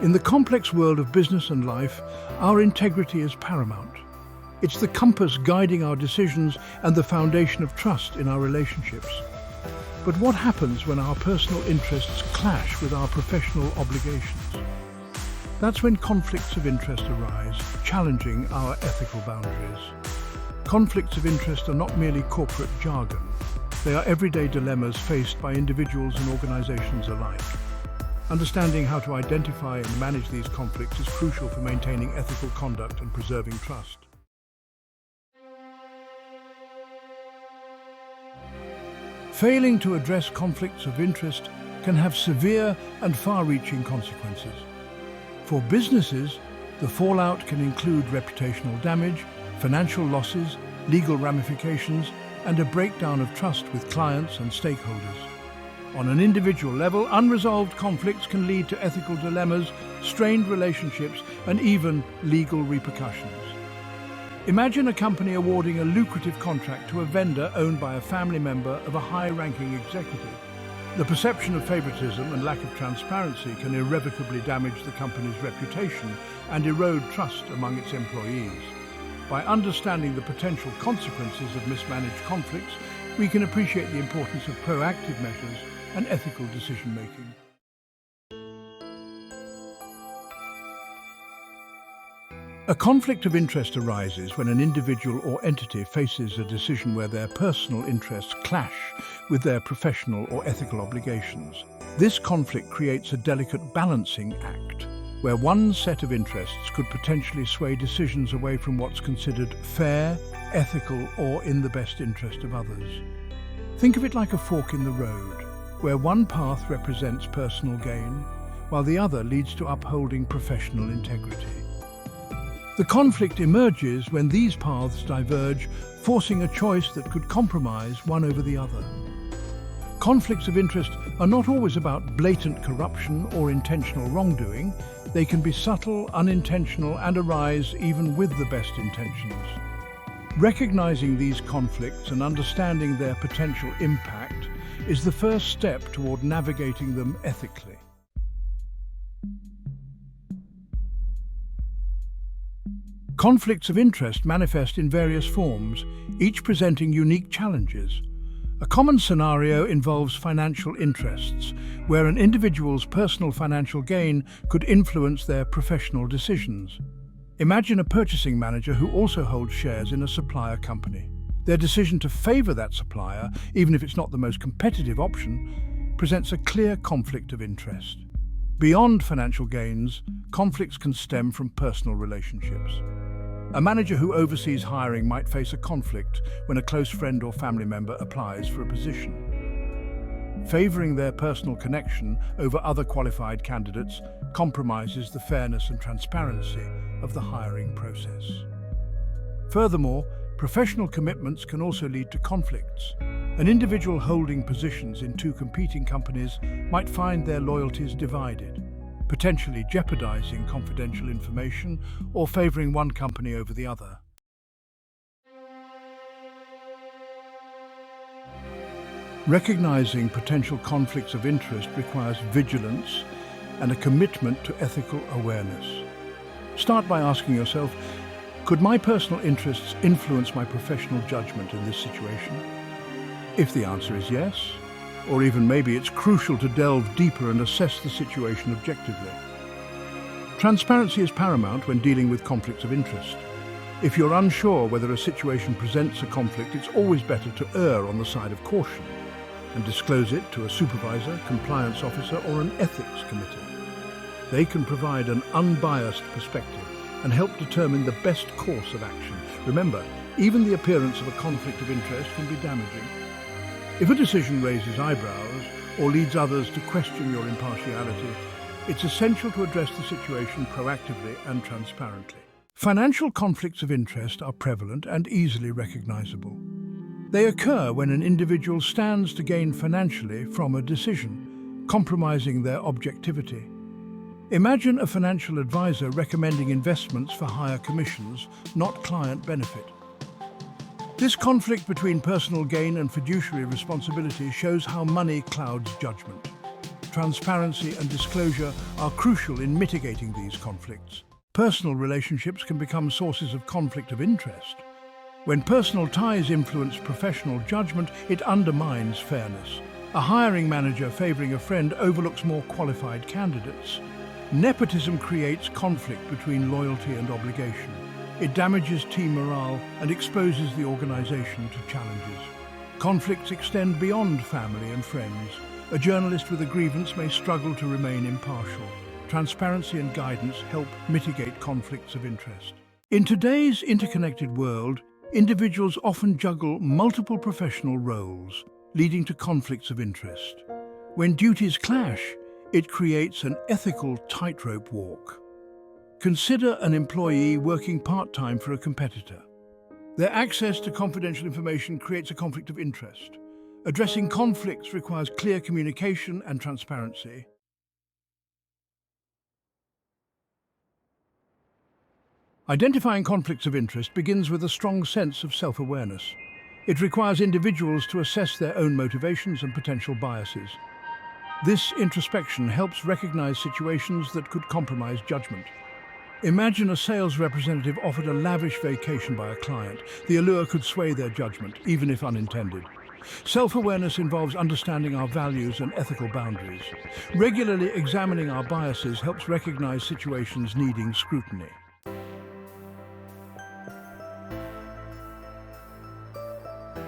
In the complex world of business and life, our integrity is paramount. It's the compass guiding our decisions and the foundation of trust in our relationships. But what happens when our personal interests clash with our professional obligations? That's when conflicts of interest arise, challenging our ethical boundaries. Conflicts of interest are not merely corporate jargon. They are everyday dilemmas faced by individuals and organizations alike. Understanding how to identify and manage these conflicts is crucial for maintaining ethical conduct and preserving trust. Failing to address conflicts of interest can have severe and far-reaching consequences. For businesses, the fallout can include reputational damage, financial losses, legal ramifications, and a breakdown of trust with clients and stakeholders. On an individual level, unresolved conflicts can lead to ethical dilemmas, strained relationships, and even legal repercussions. Imagine a company awarding a lucrative contract to a vendor owned by a family member of a high-ranking executive. The perception of favoritism and lack of transparency can irrevocably damage the company's reputation and erode trust among its employees. By understanding the potential consequences of mismanaged conflicts, we can appreciate the importance of proactive measures and ethical decision-making. A conflict of interest arises when an individual or entity faces a decision where their personal interests clash with their professional or ethical obligations. This conflict creates a delicate balancing act, where one set of interests could potentially sway decisions away from what's considered fair, ethical, or in the best interest of others. Think of it like a fork in the road, where one path represents personal gain, while the other leads to upholding professional integrity. The conflict emerges when these paths diverge, forcing a choice that could compromise one over the other. Conflicts of interest are not always about blatant corruption or intentional wrongdoing. They can be subtle, unintentional, and arise even with the best intentions. Recognizing these conflicts and understanding their potential impact is the first step toward navigating them ethically. Conflicts of interest manifest in various forms, each presenting unique challenges. A common scenario involves financial interests, where an individual's personal financial gain could influence their professional decisions. Imagine a purchasing manager who also holds shares in a supplier company. Their decision to favor that supplier, even if it's not the most competitive option, presents a clear conflict of interest. Beyond financial gains, conflicts can stem from personal relationships. A manager who oversees hiring might face a conflict when a close friend or family member applies for a position. Favoring their personal connection over other qualified candidates compromises the fairness and transparency of the hiring process. Furthermore, professional commitments can also lead to conflicts. An individual holding positions in two competing companies might find their loyalties divided, potentially jeopardizing confidential information or favoring one company over the other. Recognizing potential conflicts of interest requires vigilance and a commitment to ethical awareness. Start by asking yourself, could my personal interests influence my professional judgment in this situation? If the answer is yes, or even maybe it's crucial to delve deeper and assess the situation objectively. Transparency is paramount when dealing with conflicts of interest. If you're unsure whether a situation presents a conflict, it's always better to err on the side of caution and disclose it to a supervisor, compliance officer, or an ethics committee. They can provide an unbiased perspective and help determine the best course of action. Remember, even the appearance of a conflict of interest can be damaging. If a decision raises eyebrows or leads others to question your impartiality, it's essential to address the situation proactively and transparently. Financial conflicts of interest are prevalent and easily recognizable. They occur when an individual stands to gain financially from a decision, compromising their objectivity. Imagine a financial advisor recommending investments for higher commissions, not client benefit. This conflict between personal gain and fiduciary responsibility shows how money clouds judgment. transparency and disclosure are crucial in mitigating these conflicts. Personal relationships can become sources of conflict of interest. When personal ties influence professional judgment, it undermines fairness. A hiring manager favoring a friend overlooks more qualified candidates. Nepotism creates conflict between loyalty and obligation. It damages team morale and exposes the organization to challenges. Conflicts extend beyond family and friends. A journalist with a grievance may struggle to remain impartial. Transparency and guidance help mitigate conflicts of interest. In today's interconnected world, individuals often juggle multiple professional roles, leading to conflicts of interest. When duties clash, it creates an ethical tightrope walk. Consider an employee working part-time for a competitor. Their access to confidential information creates a conflict of interest. Addressing conflicts requires clear communication and transparency. Identifying conflicts of interest begins with a strong sense of self-awareness. It requires individuals to assess their own motivations and potential biases. This introspection helps recognize situations that could compromise judgment. Imagine a sales representative offered a lavish vacation by a client. The allure could sway their judgment, even if unintended. Self-awareness involves understanding our values and ethical boundaries. Regularly examining our biases helps recognize situations needing scrutiny.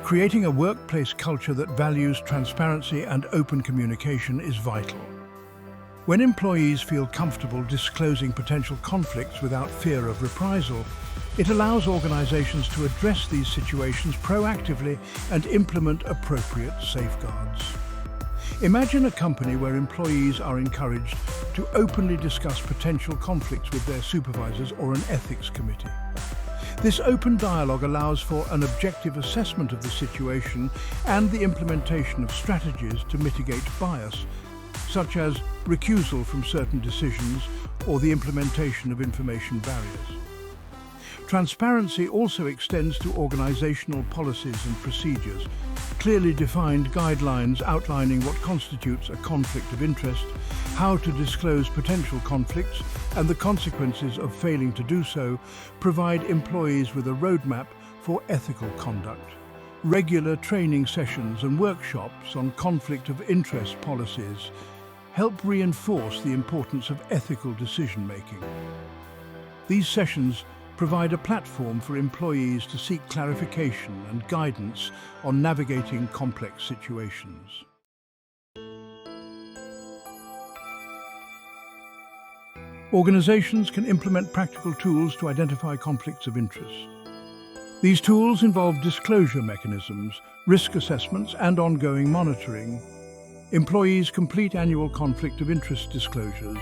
Creating a workplace culture that values transparency and open communication is vital. When employees feel comfortable disclosing potential conflicts without fear of reprisal, it allows organizations to address these situations proactively and implement appropriate safeguards. Imagine a company where employees are encouraged to openly discuss potential conflicts with their supervisors or an ethics committee. This open dialogue allows for an objective assessment of the situation and the implementation of strategies to mitigate bias, such as recusal from certain decisions or the implementation of information barriers. Transparency also extends to organizational policies and procedures. Clearly defined guidelines outlining what constitutes a conflict of interest, how to disclose potential conflicts, and the consequences of failing to do so provide employees with a roadmap for ethical conduct. Regular training sessions and workshops on conflict of interest policies help reinforce the importance of ethical decision-making. These sessions provide a platform for employees to seek clarification and guidance on navigating complex situations. Organizations can implement practical tools to identify conflicts of interest. These tools involve disclosure mechanisms, risk assessments, and ongoing monitoring. Employees complete annual conflict of interest disclosures.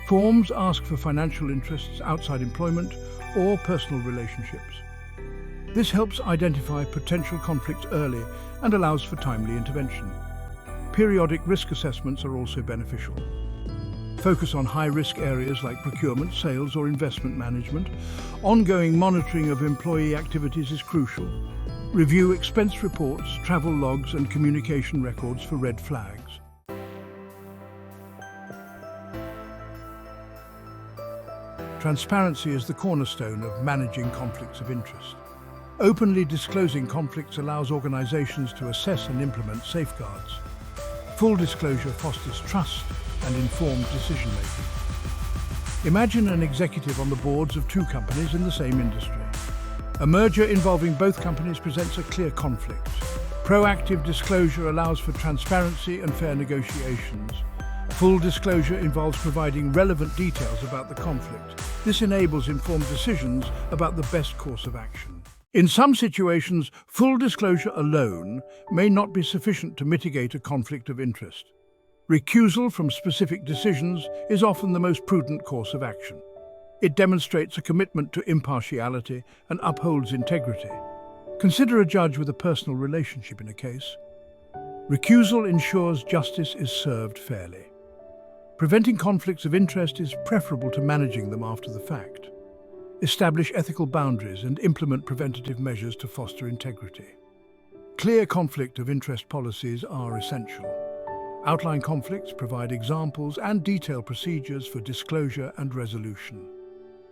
Forms ask for financial interests outside employment or personal relationships. This helps identify potential conflicts early and allows for timely intervention. Periodic risk assessments are also beneficial. Focus on high-risk areas like procurement, sales, or investment management. Ongoing monitoring of employee activities is crucial. Review expense reports, travel logs, and communication records for red flags. Transparency is the cornerstone of managing conflicts of interest. Openly disclosing conflicts allows organizations to assess and implement safeguards. Full disclosure fosters trust and informed decision-making. Imagine an executive on the boards of two companies in the same industry. A merger involving both companies presents a clear conflict. Proactive disclosure allows for transparency and fair negotiations. Full disclosure involves providing relevant details about the conflict. This enables informed decisions about the best course of action. In some situations, full disclosure alone may not be sufficient to mitigate a conflict of interest. Recusal from specific decisions is often the most prudent course of action. It demonstrates a commitment to impartiality and upholds integrity. Consider a judge with a personal relationship in a case. Recusal ensures justice is served fairly. Preventing conflicts of interest is preferable to managing them after the fact. Establish ethical boundaries and implement preventative measures to foster integrity. Clear conflict of interest policies are essential. Outline conflicts, provide examples and detail procedures for disclosure and resolution.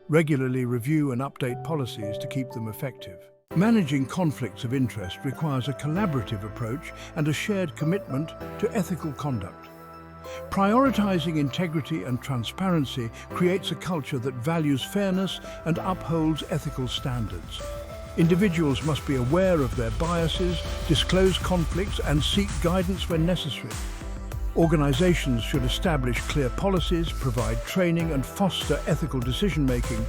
Regularly review and update policies to keep them effective. Managing conflicts of interest requires a collaborative approach and a shared commitment to ethical conduct. Prioritizing integrity and transparency creates a culture that values fairness and upholds ethical standards. Individuals must be aware of their biases, disclose conflicts, and seek guidance when necessary. Organizations should establish clear policies, provide training, and foster ethical decision-making.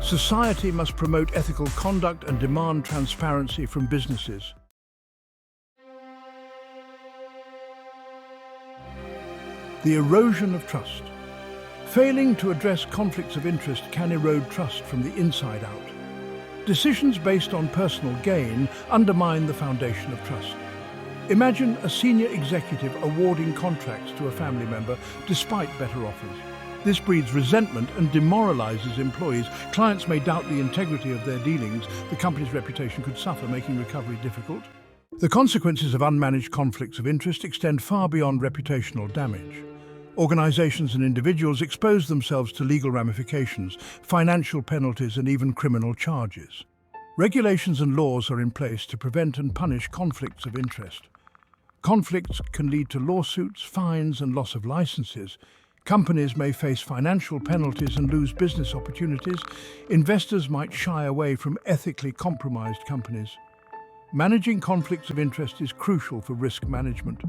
Society must promote ethical conduct and demand transparency from businesses. The erosion of trust. Failing to address conflicts of interest can erode trust from the inside out. Decisions based on personal gain undermine the foundation of trust. Imagine a senior executive awarding contracts to a family member despite better offers. This breeds resentment and demoralizes employees. Clients may doubt the integrity of their dealings. The company's reputation could suffer, making recovery difficult. The consequences of unmanaged conflicts of interest extend far beyond reputational damage. Organizations and individuals expose themselves to legal ramifications, financial penalties, and even criminal charges. Regulations and laws are in place to prevent and punish conflicts of interest. Conflicts can lead to lawsuits, fines, and loss of licenses. Companies may face financial penalties and lose business opportunities. Investors might shy away from ethically compromised companies. Managing conflicts of interest is crucial for risk management.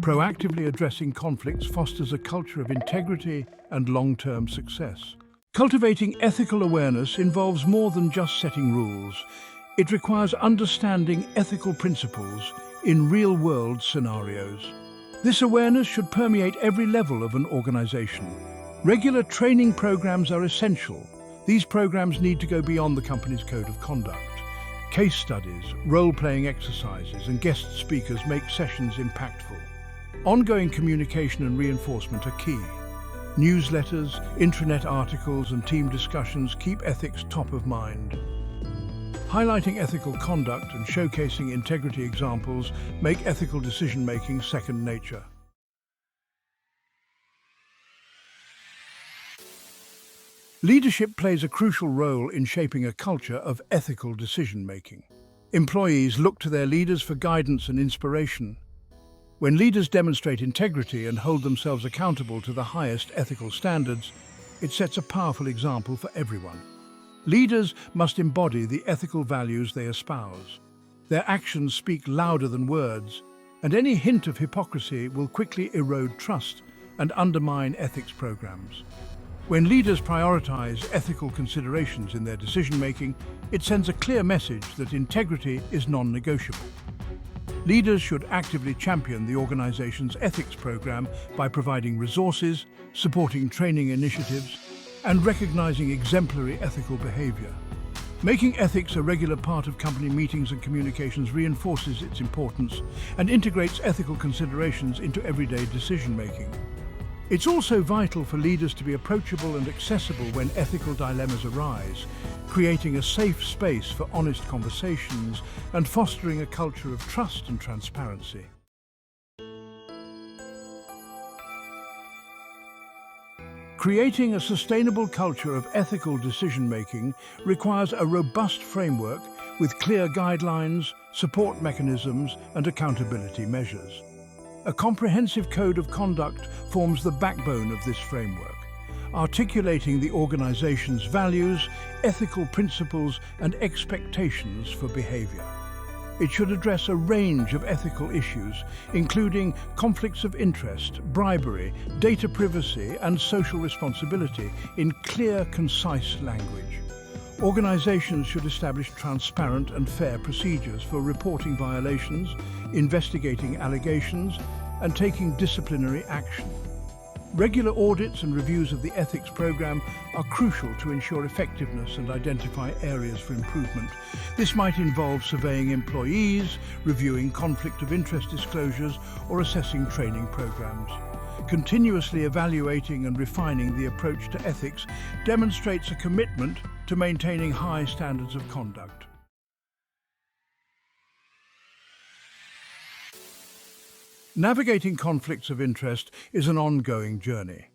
Proactively addressing conflicts fosters a culture of integrity and long-term success. Cultivating ethical awareness involves more than just setting rules. It requires understanding ethical principles in real-world scenarios. This awareness should permeate every level of an organization. Regular training programs are essential. These programs need to go beyond the company's code of conduct. Case studies, role-playing exercises, and guest speakers make sessions impactful. Ongoing communication and reinforcement are key. Newsletters, intranet articles, and team discussions keep ethics top of mind. Highlighting ethical conduct and showcasing integrity examples make ethical decision-making second nature. Leadership plays a crucial role in shaping a culture of ethical decision-making. Employees look to their leaders for guidance and inspiration. When leaders demonstrate integrity and hold themselves accountable to the highest ethical standards, it sets a powerful example for everyone. Leaders must embody the ethical values they espouse. Their actions speak louder than words, and any hint of hypocrisy will quickly erode trust and undermine ethics programs. When leaders prioritize ethical considerations in their decision-making, it sends a clear message that integrity is non-negotiable. Leaders should actively champion the organization's ethics program by providing resources, supporting training initiatives, and recognizing exemplary ethical behavior. Making ethics a regular part of company meetings and communications reinforces its importance and integrates ethical considerations into everyday decision-making. It's also vital for leaders to be approachable and accessible when ethical dilemmas arise, creating a safe space for honest conversations and fostering a culture of trust and transparency. Creating a sustainable culture of ethical decision-making requires a robust framework with clear guidelines, support mechanisms, and accountability measures. A comprehensive code of conduct forms the backbone of this framework, articulating the organization's values, ethical principles, and expectations for behavior. It should address a range of ethical issues, including conflicts of interest, bribery, data privacy, and social responsibility in clear, concise language. Organizations should establish transparent and fair procedures for reporting violations, investigating allegations, and taking disciplinary action. Regular audits and reviews of the ethics program are crucial to ensure effectiveness and identify areas for improvement. This might involve surveying employees, reviewing conflict of interest disclosures, or assessing training programs. Continuously evaluating and refining the approach to ethics demonstrates a commitment to maintaining high standards of conduct. Navigating conflicts of interest is an ongoing journey.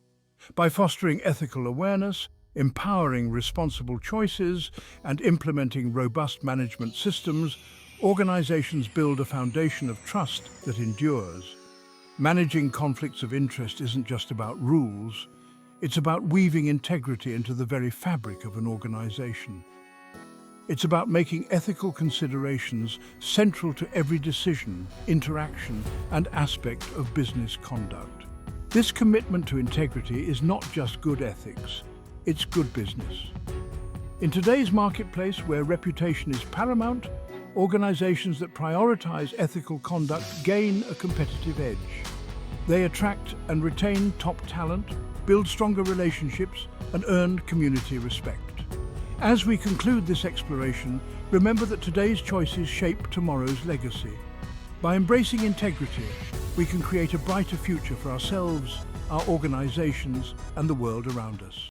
By fostering ethical awareness, empowering responsible choices, and implementing robust management systems, organizations build a foundation of trust that endures. Managing conflicts of interest isn't just about rules, it's about weaving integrity into the very fabric of an organization. It's about making ethical considerations central to every decision, interaction, and aspect of business conduct. This commitment to integrity is not just good ethics, it's good business. In today's marketplace, where reputation is paramount, organizations that prioritize ethical conduct gain a competitive edge. They attract and retain top talent, build stronger relationships, and earn community respect. As we conclude this exploration, remember that today's choices shape tomorrow's legacy. By embracing integrity, we can create a brighter future for ourselves, our organizations, and the world around us.